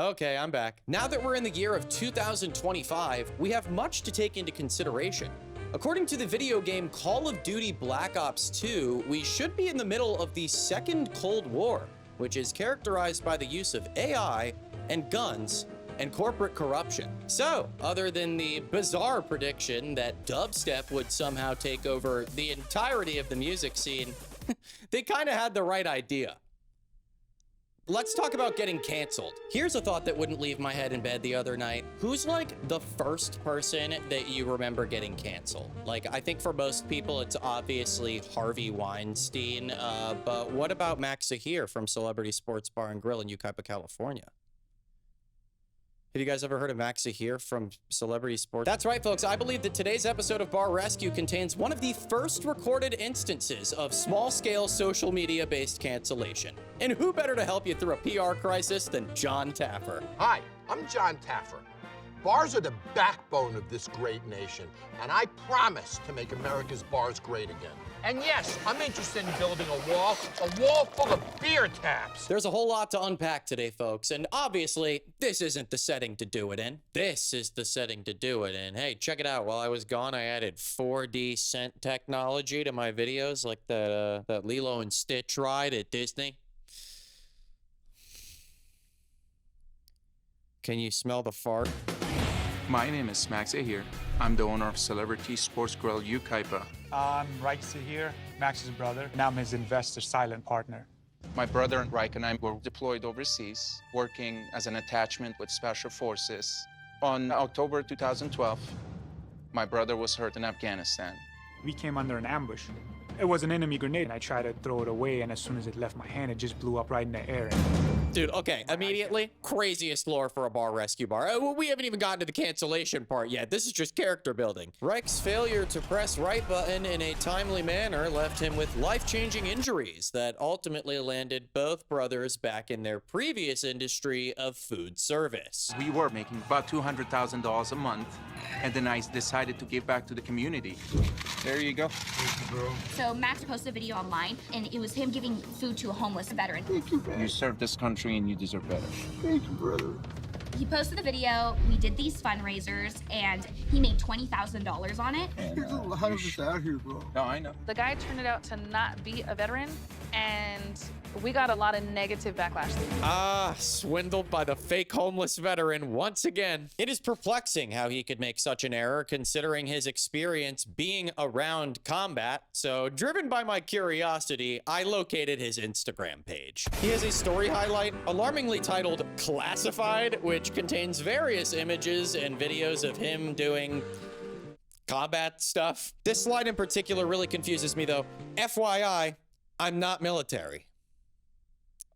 Okay, I'm back. Now that we're in the year of 2025, we have much to take into consideration. According to the video game Call of Duty Black Ops 2, we should be in the middle of the Second Cold War, which is characterized by the use of AI and guns and corporate corruption. So, other than the bizarre prediction that dubstep would somehow take over the entirety of the music scene, they kind of had the right idea. Let's talk about getting canceled. Here's a thought that wouldn't leave my head in bed the other night. Who's like the first person that you remember getting canceled? Like, I think for most people, it's obviously Harvey Weinstein. But what about Max Zahir from Celebrity Sports Bar and Grill in Yucaipa, California? Have you guys ever heard of Max Zahir from Celebrity Sports? That's right, folks. I believe that today's episode of Bar Rescue contains one of the first recorded instances of small-scale social media-based cancellation. And who better to help you through a PR crisis than John Taffer? Hi, I'm John Taffer. Bars are the backbone of this great nation, and I promise to make America's bars great again. And yes, I'm interested in building a wall full of beer taps. There's a whole lot to unpack today, folks, and obviously, this isn't the setting to do it in. This is the setting to do it in. Hey, check it out. While I was gone, I added 4D scent technology to my videos, like that Lilo and Stitch ride at Disney. Can you smell the fart? My name is Max Zahir. I'm the owner of Celebrity Sports Grill Yucaipa. I'm Raik Zahir, Max's brother, and I'm his investor silent partner. My brother Raik and I were deployed overseas, working as an attachment with Special Forces. On October 2012, my brother was hurt in Afghanistan. We came under an ambush. It was an enemy grenade, and I tried to throw it away, and as soon as it left my hand, it just blew up right in the air. Dude, okay, immediately, craziest lore for a bar rescue bar. We haven't even gotten to the cancellation part yet. This is just character building. Raik's failure to press right button in a timely manner left him with life-changing injuries that ultimately landed both brothers back in their previous industry of food service. We were making about $200,000 a month, and then I decided to give back to the community. There you go. So Max posted a video online, and it was him giving food to a homeless veteran. You serve this country and you deserve better. Thank you, brother. He posted the video, we did these fundraisers, and he made $20,000 on it. There's a lot of us out here, bro. No, I know. The guy turned it out to not be a veteran, and we got a lot of negative backlash. Swindled by the fake homeless veteran once again. It is perplexing how he could make such an error considering his experience being around combat. So, driven by my curiosity, I located his Instagram page. He has a story highlight alarmingly titled Classified, which contains various images and videos of him doing combat stuff. This slide in particular really confuses me though. FYI, I'm not military.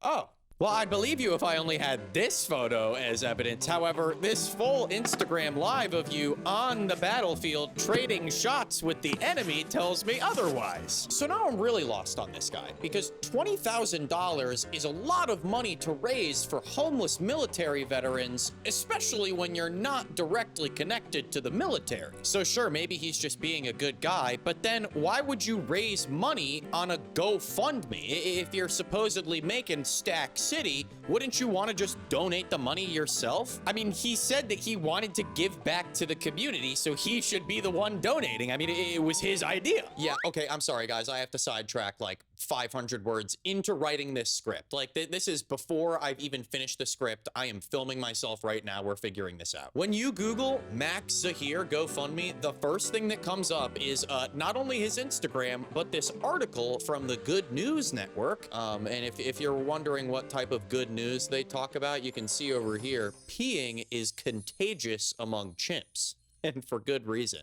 Oh. Well, I'd believe you if I only had this photo as evidence. However, this full Instagram live of you on the battlefield trading shots with the enemy tells me otherwise. So now I'm really lost on this guy because $20,000 is a lot of money to raise for homeless military veterans, especially when you're not directly connected to the military. So sure, maybe he's just being a good guy, but then why would you raise money on a GoFundMe? If you're supposedly making Stack City, wouldn't you want to just donate the money yourself? I mean, he said that he wanted to give back to the community, so he should be the one donating. I mean, it was his idea. Yeah, okay, I'm sorry, guys. I have to sidetrack like 500 words into writing this script. Like, this is before I've even finished the script. I am filming myself right now. We're figuring this out. When you Google Max Zahir GoFundMe, the first thing that comes up is not only his Instagram, but this article from the Good News Network. And if you're wondering what type of good news they talk about, you can see over here, peeing is contagious among chimps, and for good reason.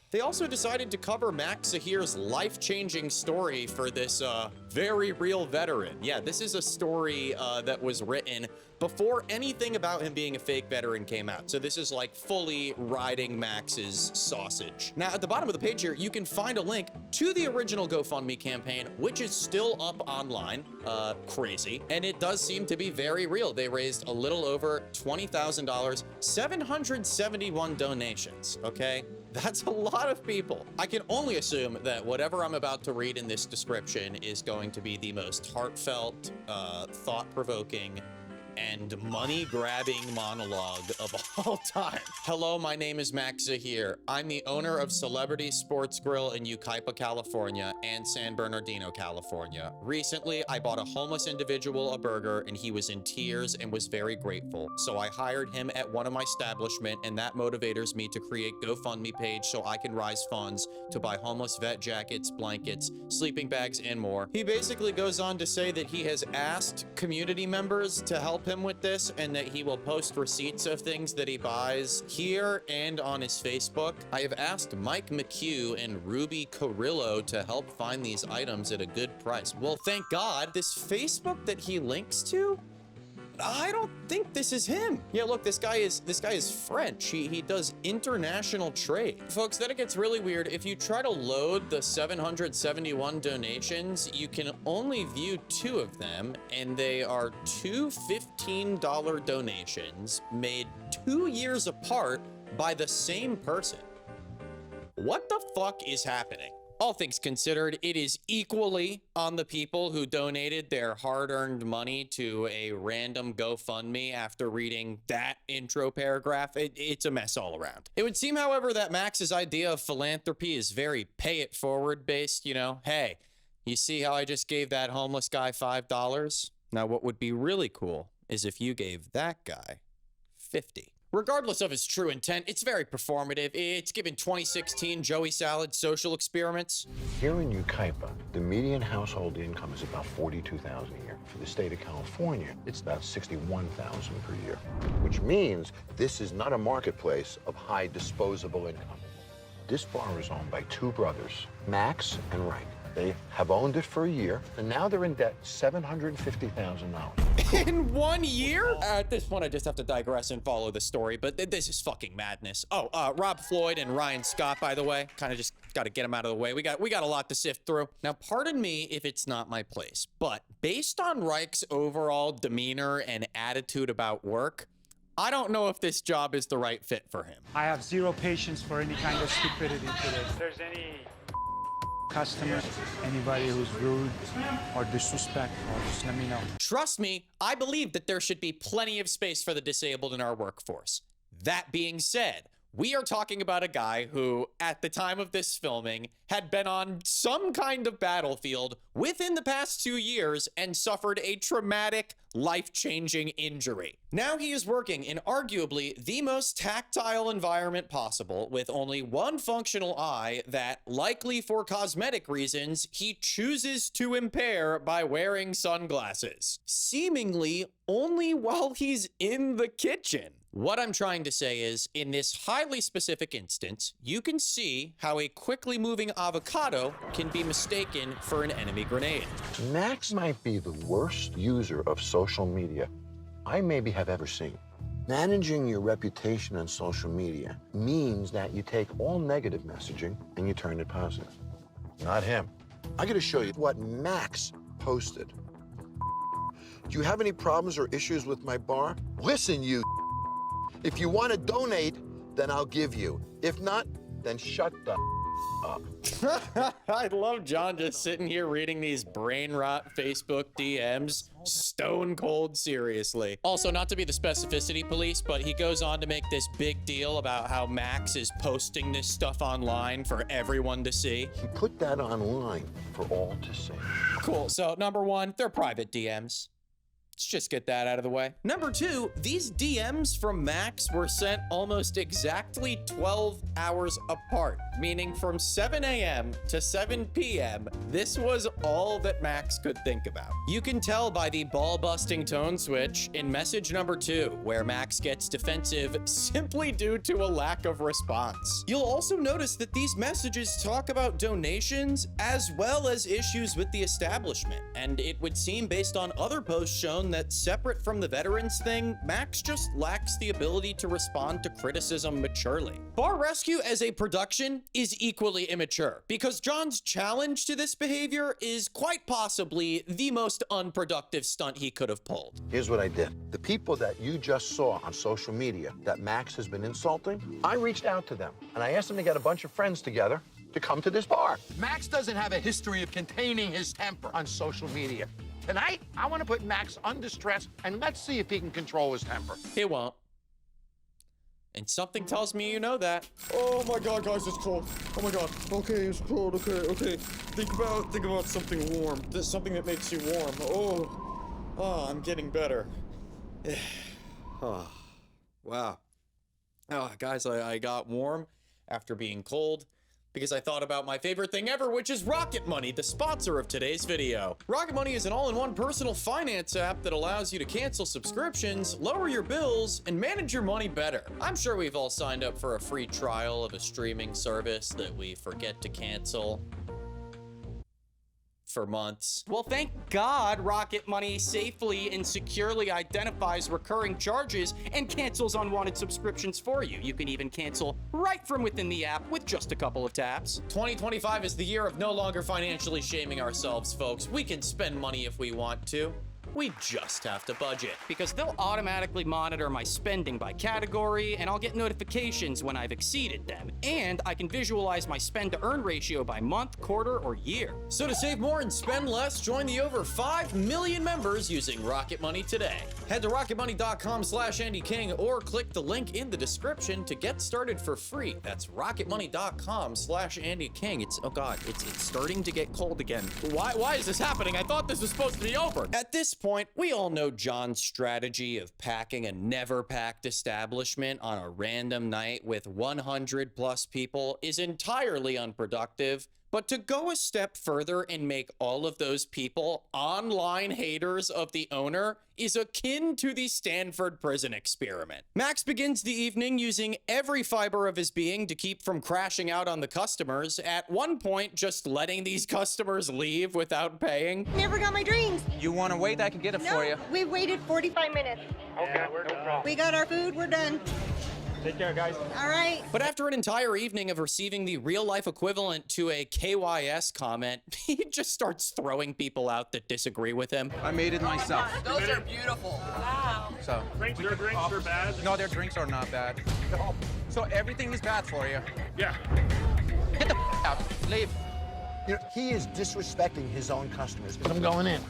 They also decided to cover Max Zahir's life-changing story for this very real veteran. Yeah, this is a story that was written before anything about him being a fake veteran came out. So this is like fully riding Max's sausage. Now, at the bottom of the page here, you can find a link to the original GoFundMe campaign, which is still up online. Crazy. And it does seem to be very real. They raised a little over $20,000, 771 donations, okay? That's a lot of people. I can only assume that whatever I'm about to read in this description is going to be the most heartfelt, thought-provoking, and money-grabbing monologue of all time. Hello, my name is Max Zahir. I'm the owner of Celebrity Sports Grill in Yucaipa, California, and San Bernardino, California. Recently, I bought a homeless individual a burger, and he was in tears and was very grateful. So I hired him at one of my establishments, and that motivates me to create GoFundMe page so I can raise funds to buy homeless vet jackets, blankets, sleeping bags, and more. He basically goes on to say that he has asked community members to help him with this and that he will post receipts of things that he buys here and on his Facebook. I have asked Mike McHugh and Ruby Carrillo to help find these items at a good price. Well, thank God. This Facebook that he links to, I don't think this is him. Yeah, look, this guy is French. He does international trade. Folks, then it gets really weird. If you try to load the 771 donations, you can only view 2 of them, and they are 2 $15 donations made 2 years apart by the same person. What the fuck is happening? All things considered, it is equally on the people who donated their hard-earned money to a random GoFundMe after reading that intro paragraph. It's a mess all around. It would seem, however, that Max's idea of philanthropy is very pay-it-forward based, you know? Hey, you see how I just gave that homeless guy $5? Now, what would be really cool is if you gave that guy 50. Regardless of his true intent, it's very performative. It's given 2016 Joey Salad social experiments. Here in Yucaipa, the median household income is about $42,000 a year. For the state of California, it's about $61,000 per year, which means this is not a marketplace of high disposable income. This bar is owned by 2 brothers, Max and Reich. They have owned it for a year, and now they're in debt $750,000. In 1 year? At this point, I just have to digress and follow the story, but this is fucking madness. Oh, Rob Floyd and Ryan Scott, by the way. Kind of just got to get them out of the way. We got a lot to sift through. Now, pardon me if it's not my place, but based on Reich's overall demeanor and attitude about work, I don't know if this job is the right fit for him. I have zero patience for any kind of stupidity today. If there's any customer, anybody who's rude or disrespectful, just let me know. Trust me, I believe that there should be plenty of space for the disabled in our workforce. That being said, we are talking about a guy who, at the time of this filming, had been on some kind of battlefield within the past 2 years and suffered a traumatic, life-changing injury. Now he is working in arguably the most tactile environment possible with only one functional eye that, likely for cosmetic reasons, he chooses to impair by wearing sunglasses. Seemingly only while he's in the kitchen. What I'm trying to say is, in this highly specific instance, you can see how a quickly moving avocado can be mistaken for an enemy grenade. Max might be the worst user of social media I maybe have ever seen. Managing your reputation on social media means that you take all negative messaging and you turn it positive. Not him. I gotta show you what Max posted. Do you have any problems or issues with my bar? Listen, you. If you want to donate, then I'll give you. If not, then shut the up. I love John just sitting here reading these brain rot Facebook DMs stone cold seriously. Also, not to be the specificity police, but he goes on to make this big deal about how Max is posting this stuff online for everyone to see. He put that online for all to see. Cool. So, number 1, they're private DMs. Let's just get that out of the way. Number 2, these DMs from Max were sent almost exactly 12 hours apart, meaning from 7 a.m. to 7 p.m., this was all that Max could think about. You can tell by the ball-busting tone switch in message number 2, where Max gets defensive simply due to a lack of response. You'll also notice that these messages talk about donations as well as issues with the establishment, and it would seem based on other posts shown shown that separate from the veterans thing, Max just lacks the ability to respond to criticism maturely. Bar Rescue as a production is equally immature, because John's challenge to this behavior is quite possibly the most unproductive stunt he could have pulled. Here's what I did. The people that you just saw on social media that Max has been insulting, I reached out to them and I asked them to get a bunch of friends together to come to this bar. Max doesn't have a history of containing his temper on social media. Tonight, I want to put Max under stress, and let's see if he can control his temper. He won't. And something tells me you know that. Oh my god, guys, it's cold. Oh my god. Okay, it's cold. Okay. Think about something warm. There's something that makes you warm. Oh, I'm getting better. Oh, wow. Oh, guys, I got warm after being cold because I thought about my favorite thing ever, which is Rocket Money, the sponsor of today's video. Rocket Money is an all-in-one personal finance app that allows you to cancel subscriptions, lower your bills, and manage your money better. I'm sure we've all signed up for a free trial of a streaming service that we forget to cancel for months. Well, thank God Rocket Money safely and securely identifies recurring charges and cancels unwanted subscriptions for you. You can even cancel right from within the app with just a couple of taps. 2025 is the year of no longer financially shaming ourselves, folks. We can spend money if we want to. We just have to budget. Because they'll automatically monitor my spending by category, and I'll get notifications when I've exceeded them. And I can visualize my spend-to-earn ratio by month, quarter, or year. So to save more and spend less, join the over 5 million members using Rocket Money today. Head to rocketmoney.com/AndyKing or click the link in the description to get started for free. That's rocketmoney.com/AndyKing. It's starting to get cold again. Why is this happening? I thought this was supposed to be over. At this point, we all know John's strategy of packing a never-packed establishment on a random night with 100 plus people is entirely unproductive. But to go a step further and make all of those people online haters of the owner is akin to the Stanford prison experiment. Max begins the evening using every fiber of his being to keep from crashing out on the customers, at one point just letting these customers leave without paying. Never got my drinks. You want to wait? I can get it for you. We've waited 45 minutes. Okay, no problem. We got our food, we're done. Take care, guys. All right. But after an entire evening of receiving the real-life equivalent to a KYS comment, he just starts throwing people out that disagree with him. I made it myself. Those are beautiful. Wow. So Their drinks are bad. no, their drinks are not bad. So everything is bad for you. Yeah. Get the out. Leave. You know, he is disrespecting his own customers. I'm going in.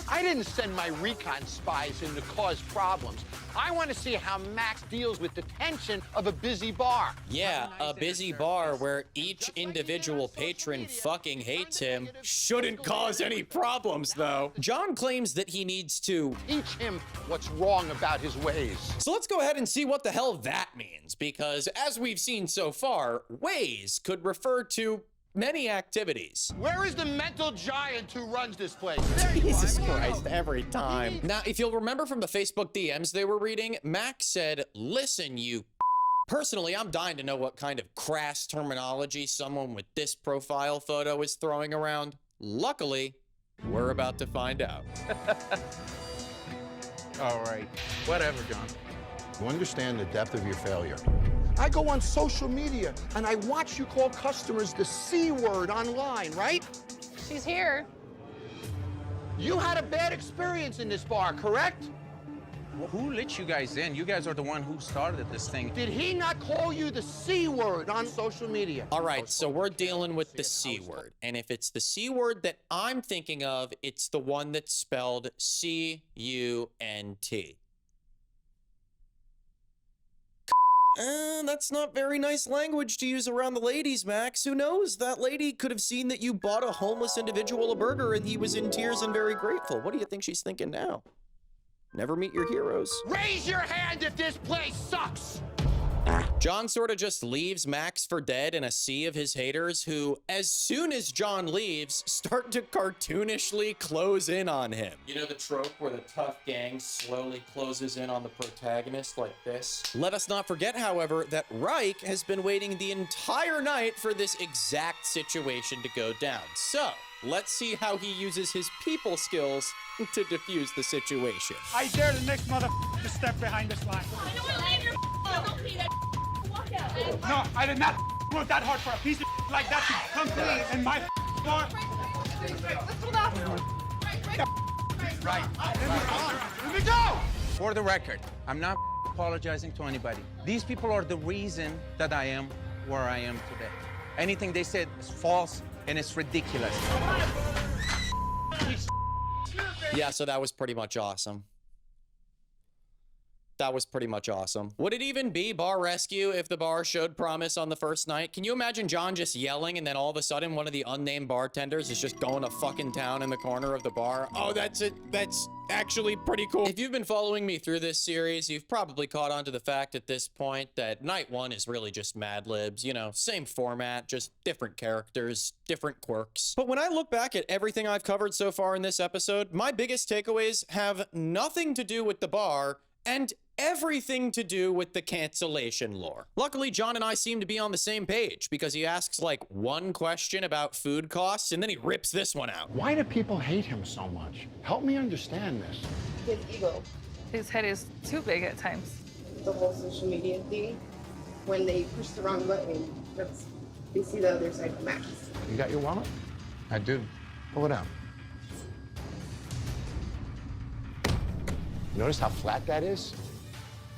I didn't send my recon spies in to cause problems. I want to see how Max deals with the tension of a busy bar. Yeah, a busy bar where each individual patron fucking hates him shouldn't cause any problems, though. John claims that he needs to Teach him what's wrong about his ways. So let's go ahead and see what the hell that means, because as we've seen so far, ways could refer to many activities. Where is the mental giant who runs this place? Jesus Christ, every time. Now, if you'll remember from the Facebook DMs they were reading, Max said, "Listen, you." Personally, I'm dying to know what kind of crass terminology someone with this profile photo is throwing around. Luckily, we're about to find out. All right. Whatever, John. You understand the depth of your failure. I go on social media and I watch you call customers the C word online, right? She's here. You had a bad experience in this bar, correct? Well, who let you guys in? You guys are the one who started this thing. Did he not call you the C word on social media? All right, so we're dealing with the C word. And if it's the C word that I'm thinking of, it's the one that's spelled C-U-N-T. That's not very nice language to use around the ladies, Max. Who knows? That lady could have seen that you bought a homeless individual a burger and he was in tears and very grateful. What do you think she's thinking now? Never meet your heroes. Raise your hand if this place sucks! John sort of just leaves Max for dead in a sea of his haters who, as soon as John leaves, start to cartoonishly close in on him. You know the trope where the tough gang slowly closes in on the protagonist like this? Let us not forget, however, that Reich has been waiting the entire night for this exact situation to go down. So, let's see how he uses his people skills to defuse the situation. I dare the next motherfucker to step behind this line. No, I did not work that hard for a piece of like that to come in my door. Right. Let me go! For the record, I'm not apologizing to anybody. These people are the reason that I am where I am today. Anything they said is false and it's ridiculous. Yeah, so that was pretty much awesome. That was pretty much awesome. Would it even be bar rescue if the bar showed promise on the first night? Can you imagine John just yelling and then all of a sudden one of the unnamed bartenders is just going to fucking town in the corner of the bar? Oh, that's it. That's actually pretty cool. If you've been following me through this series, you've probably caught on to the fact at this point that night one is really just Mad Libs. You know, same format, just different characters, different quirks. But when I look back at everything I've covered so far in this episode, my biggest takeaways have nothing to do with the bar and everything to do with the cancellation lore. Luckily, John and I seem to be on the same page because he asks like one question about food costs and then he rips this one out. Why do people hate him so much? Help me understand this. His ego, His head is too big at times. the whole social media thing, when they push the wrong button, they see the other side of Max. You got your wallet? I do. Pull it out. Notice how flat that is?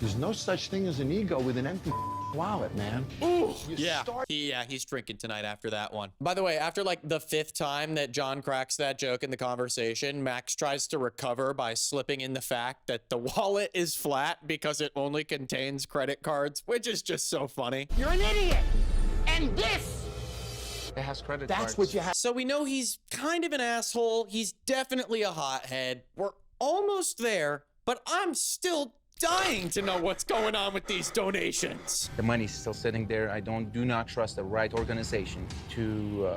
There's no such thing as an ego with an empty wallet, man. Ooh, he's drinking tonight after that one. By the way, after like the 5th time that John cracks that joke in the conversation, Max tries to recover by slipping in the fact that the wallet is flat because it only contains credit cards, which is just so funny. You're an idiot. And this, It has credit that's cards. what you have. So we know he's kind of an asshole. He's definitely a hothead. We're almost there, but I'm still dying to know what's going on with these donations. The money's still sitting there. I do not trust the right organization to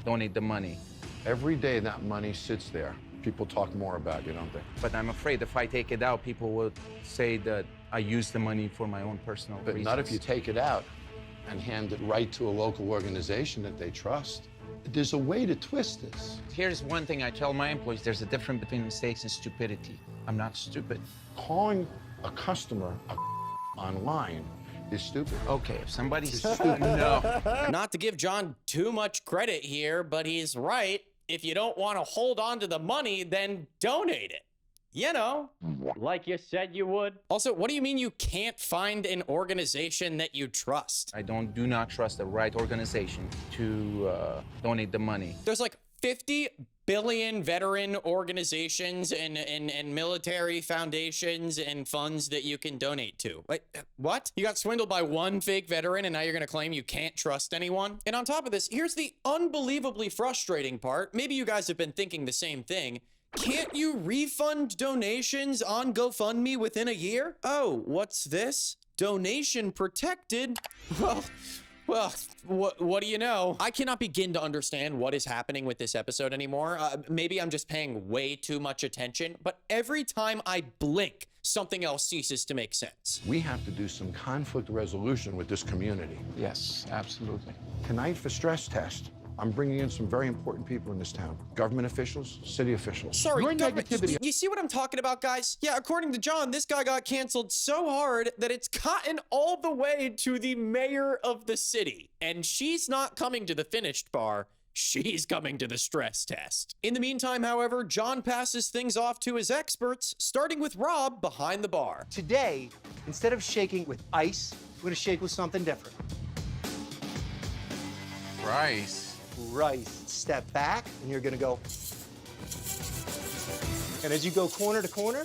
donate the money. Every day that money sits there, people talk more about you, don't they? But I'm afraid if I take it out, people will say that I use the money for my own personal But reasons. not if you take it out and hand it right to a local organization that they trust. There's a way to twist this. Here's one thing I tell my employees. There's a difference between mistakes and stupidity. I'm not stupid. Calling a customer online is stupid. Okay, if somebody's stupid, no. Not to give John too much credit here, but he's right. If you don't want to hold on to the money, then donate it. You know, like you said you would. Also, what do you mean you can't find an organization that you trust? I do not trust the right organization to donate the money. There's like 50 billion veteran organizations and military foundations and funds that you can donate to. Like, what? You got swindled by one fake veteran and now you're gonna claim you can't trust anyone? And on top of this, here's the unbelievably frustrating part. Maybe you guys have been thinking the same thing. Can't you refund donations on GoFundMe within a year? Oh, what's this? Donation protected? Well, what do you know? I cannot begin to understand what is happening with this episode anymore. Maybe I'm just paying way too much attention, but every time I blink, something else ceases to make sense. We have to do some conflict resolution with this community. Yes, absolutely. Tonight for stress test, I'm bringing in some very important people in this town. Government officials, city officials. Sorry, Your government- negativity. you see what I'm talking about, guys? Yeah, according to John, this guy got canceled so hard that it's gotten all the way to the mayor of the city. And she's not coming to the finished bar. She's coming to the stress test. In the meantime, however, John passes things off to his experts, starting with Rob behind the bar. Today, instead of shaking with ice, we're gonna shake with something different. Rice. Rice. Step back, and you're gonna go. And as you go corner to corner,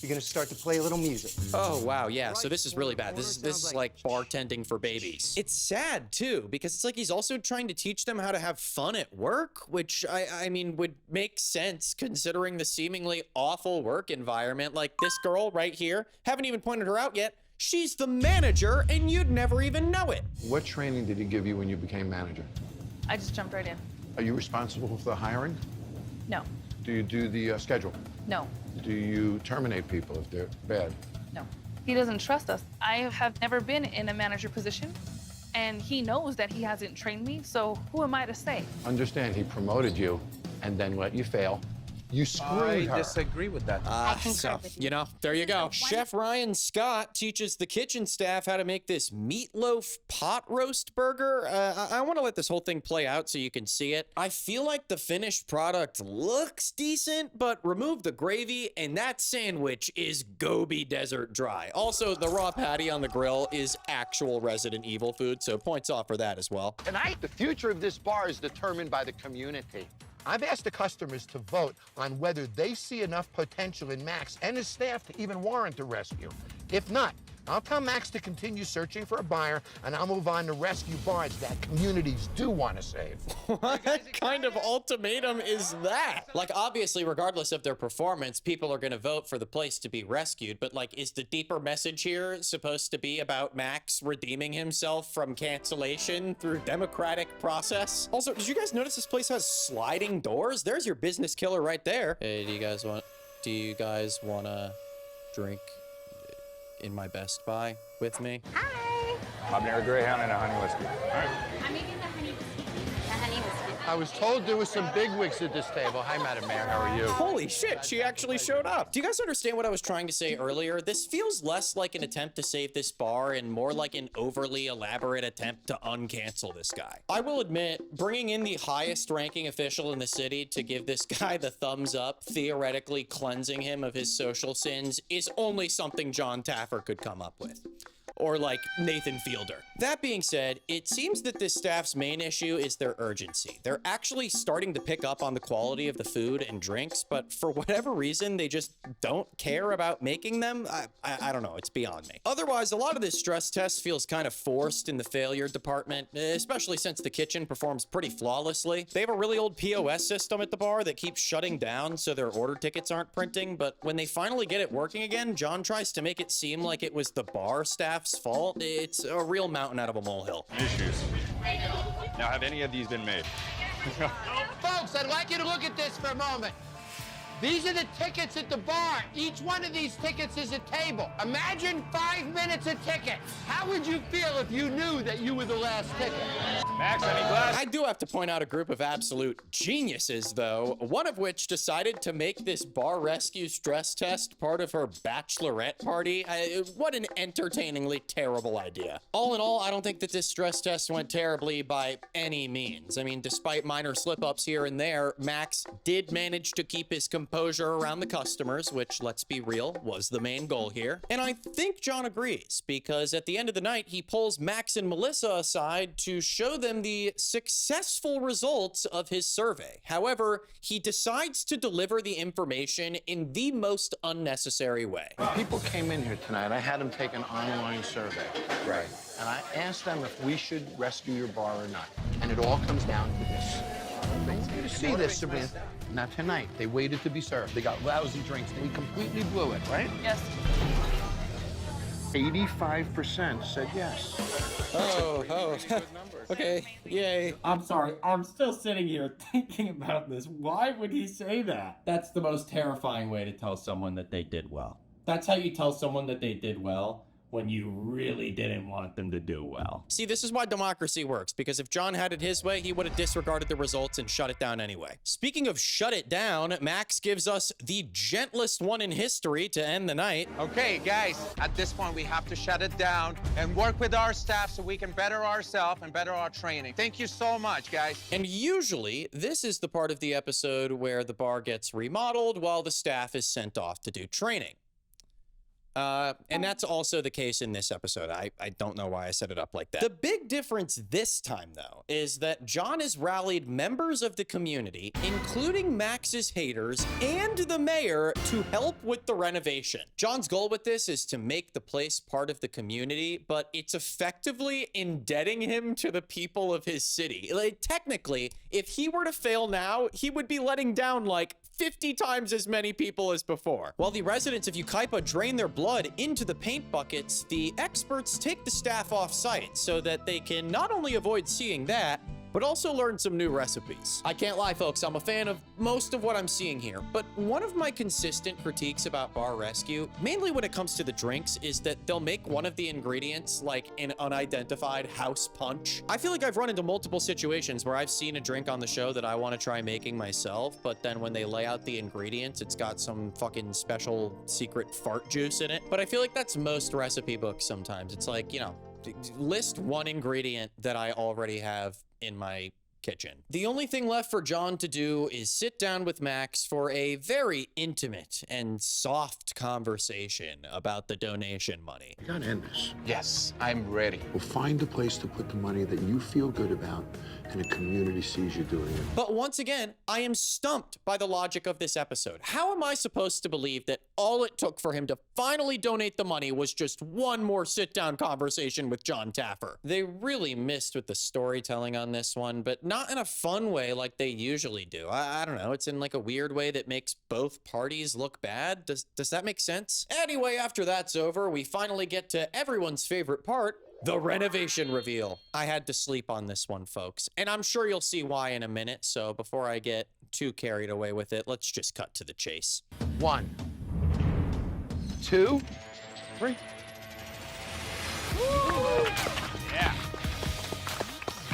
you're gonna start to play a little music. Oh, wow, yeah, so this is really bad. This is like bartending for babies. It's sad, too, because it's like he's also trying to teach them how to have fun at work, which, I mean, would make sense considering the seemingly awful work environment. Like this girl right here, haven't even pointed her out yet, She's the manager and you'd never even know it. What training did he give you when you became manager? I just jumped right in. Are you responsible for the hiring? No, Do you do the schedule? no, Do you terminate people if they're bad? no. He doesn't trust us. I have never been in a manager position, and he knows that he hasn't trained me, so who am I to say? Understand, he promoted you and then let you fail. You screwed her. I disagree with that. So, you know, there you go. Chef Ryan Scott teaches the kitchen staff how to make this meatloaf pot roast burger. I want to let this whole thing play out so you can see it. I feel like the finished product looks decent, but remove the gravy and that sandwich is Gobi Desert dry. Also, the raw patty on the grill is actual Resident Evil food, so points off for that as well. Tonight, the future of this bar is determined by the community. I've asked the customers to vote on whether they see enough potential in Max and his staff to even warrant a rescue. If not, I'll tell Max to continue searching for a buyer, and I'll move on to rescue bars that communities do want to save. What kind of ultimatum is that? Like, obviously, regardless of their performance, people are going to vote for the place to be rescued. But, like, is the deeper message here supposed to be about Max redeeming himself from cancellation through democratic process? Also, did you guys notice this place has sliding doors? There's your business killer right there. Hey, do you guys want to drink in my Best Buy with me? Hi. Habanero Greyhound and a honey whiskey. I'm making the honey whiskey. The honey whiskey. I was told there were some bigwigs at this table. Hi, Madam Mayor. How are you? Holy shit, she actually showed up. Do you guys understand what I was trying to say earlier? This feels less like an attempt to save this bar and more like an overly elaborate attempt to uncancel this guy. I will admit, bringing in the highest ranking official in the city to give this guy the thumbs up, theoretically cleansing him of his social sins, is only something John Taffer could come up with. Or like Nathan Fielder. That being said, it seems that this staff's main issue is their urgency. They're actually starting to pick up on the quality of the food and drinks, but for whatever reason, they just don't care about making them. I don't know, it's beyond me. Otherwise, a lot of this stress test feels kind of forced in the failure department, especially since the kitchen performs pretty flawlessly. They have a really old POS system at the bar that keeps shutting down so their order tickets aren't printing, but when they finally get it working again, John tries to make it seem like it was the bar staff's fault. It's a real mountain out of a molehill. Issues. Now, have any of these been made? Folks, I'd like you to look at this for a moment. These are the tickets at the bar. Each one of these tickets is a table. Imagine 5 minutes a ticket. How would you feel if you knew that you were the last ticket? Max, any glass? I do have to point out a group of absolute geniuses, though, one of which decided to make this bar rescue stress test part of her bachelorette party. What an entertainingly terrible idea. All in all, I don't think that this stress test went terribly by any means. I mean, despite minor slip-ups here and there, Max did manage to keep his composure around the customers, which, let's be real, was the main goal here. And I think John agrees, because at the end of the night, he pulls Max and Melissa aside to show them the successful results of his survey. However, he decides to deliver the information in the most unnecessary way. When people came in here tonight, I had them take an online survey. Right. And I asked them if we should rescue your bar or not. And it all comes down to this. I want you to see this, Sabrina. Now, tonight, they waited to be served. They got lousy drinks. We completely blew it, right? Yes. 85% said yes. Oh. Okay, yay. I'm sorry, I'm still sitting here thinking about this. Why would he say that? That's the most terrifying way to tell someone that they did well. That's how you tell someone that they did well, when you really didn't want them to do well. See, this is why democracy works, because if John had it his way, he would have disregarded the results and shut it down anyway. Speaking of shut it down, Max gives us the gentlest one in history to end the night. Okay, guys, at this point, we have to shut it down and work with our staff so we can better ourselves and better our training. Thank you so much, guys. And usually, this is the part of the episode where the bar gets remodeled while the staff is sent off to do training. And that's also the case in this episode. I don't know why I set it up like that. The big difference this time, though, is that John has rallied members of the community, including Max's haters and the mayor, to help with the renovation. John's goal with this is to make the place part of the community, but it's effectively indebting him to the people of his city. Like, technically, if he were to fail now, he would be letting down like 50 times as many people as before. While the residents of Yucaipa drain their blood blood into the paint buckets, the experts take the staff off site so that they can not only avoid seeing that, but also learn some new recipes. I can't lie, folks, I'm a fan of most of what I'm seeing here, but one of my consistent critiques about Bar Rescue, mainly when it comes to the drinks, is that they'll make one of the ingredients like an unidentified house punch. I feel like I've run into multiple situations where I've seen a drink on the show that I want to try making myself, but then when they lay out the ingredients, it's got some fucking special secret fart juice in it. But I feel like that's most recipe books sometimes. It's like, you know, list one ingredient that I already have in my kitchen. The only thing left for John to do is sit down with Max for a very intimate and soft conversation about the donation money. You gotta end this. Yes, I'm ready. We'll find a place to put the money that you feel good about and the community sees you doing it. But once again, I am stumped by the logic of this episode. How am I supposed to believe that all it took for him to finally donate the money was just one more sit-down conversation with Jon Taffer? They really missed with the storytelling on this one, but not in a fun way like they usually do. I don't know. It's in like a weird way that makes both parties look bad. Does that make sense? Anyway, after that's over, we finally get to everyone's favorite part, the renovation reveal. I had to sleep on this one, folks, and I'm sure you'll see why in a minute. So before I get too carried away with it, let's just cut to the chase. 1, 2, 3. Yeah.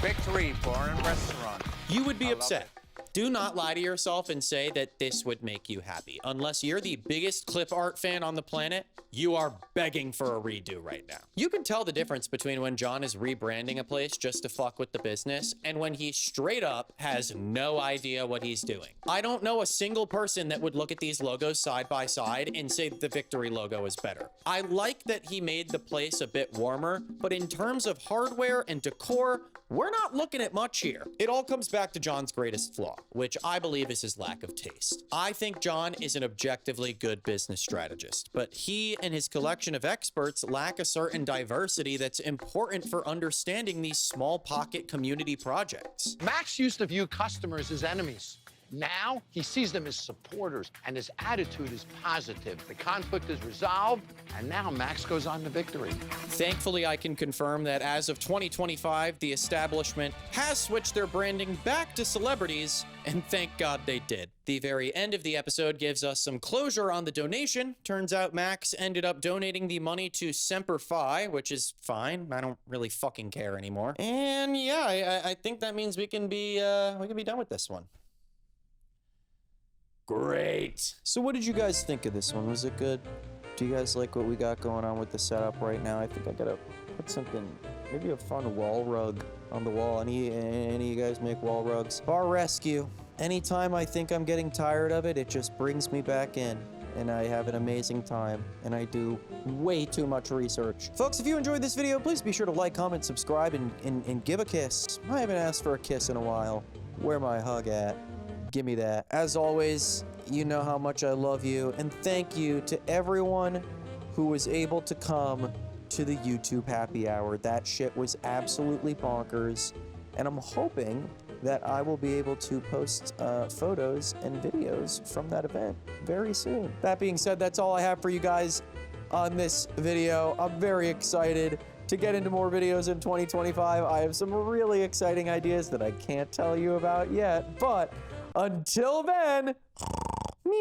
Victory Bar and Restaurant. You would be upset. Do not lie to yourself and say that this would make you happy. Unless you're the biggest clip art fan on the planet, you are begging for a redo right now. You can tell the difference between when John is rebranding a place just to fuck with the business and when he straight up has no idea what he's doing. I don't know a single person that would look at these logos side by side and say the Victory logo is better. I like that he made the place a bit warmer, but in terms of hardware and decor, we're not looking at much here. It all comes back to John's greatest flaw, which I believe is his lack of taste. I think John is an objectively good business strategist, but he and his collection of experts lack a certain diversity that's important for understanding these small pocket community projects. Max used to view customers as enemies. Now, he sees them as supporters, and his attitude is positive. The conflict is resolved, and now Max goes on to victory. Thankfully, I can confirm that as of 2025, the establishment has switched their branding back to celebrities, and thank God they did. The very end of the episode gives us some closure on the donation. Turns out Max ended up donating the money to Semper Fi, which is fine. I don't really fucking care anymore. And yeah, I think that means we can be done with this one. Great. So what did you guys think of this one? Was it good? Do you guys like what we got going on with the setup right now? I think I gotta put something, maybe a fun wall rug on the wall. Any of you guys make wall rugs? Bar Rescue. Anytime I think I'm getting tired of it, it just brings me back in. And I have an amazing time, and I do way too much research. Folks, if you enjoyed this video, please be sure to like, comment, subscribe, and give a kiss. I haven't asked for a kiss in a while. Where my hug at? Give me that. As always, you know how much I love you, and thank you to everyone who was able to come to the YouTube happy hour. That shit was absolutely bonkers, and I'm hoping that I will be able to post photos and videos from that event very soon. That being said, that's all I have for you guys on this video. I'm very excited to get into more videos in 2025. I have some really exciting ideas that I can't tell you about yet, but until then, me.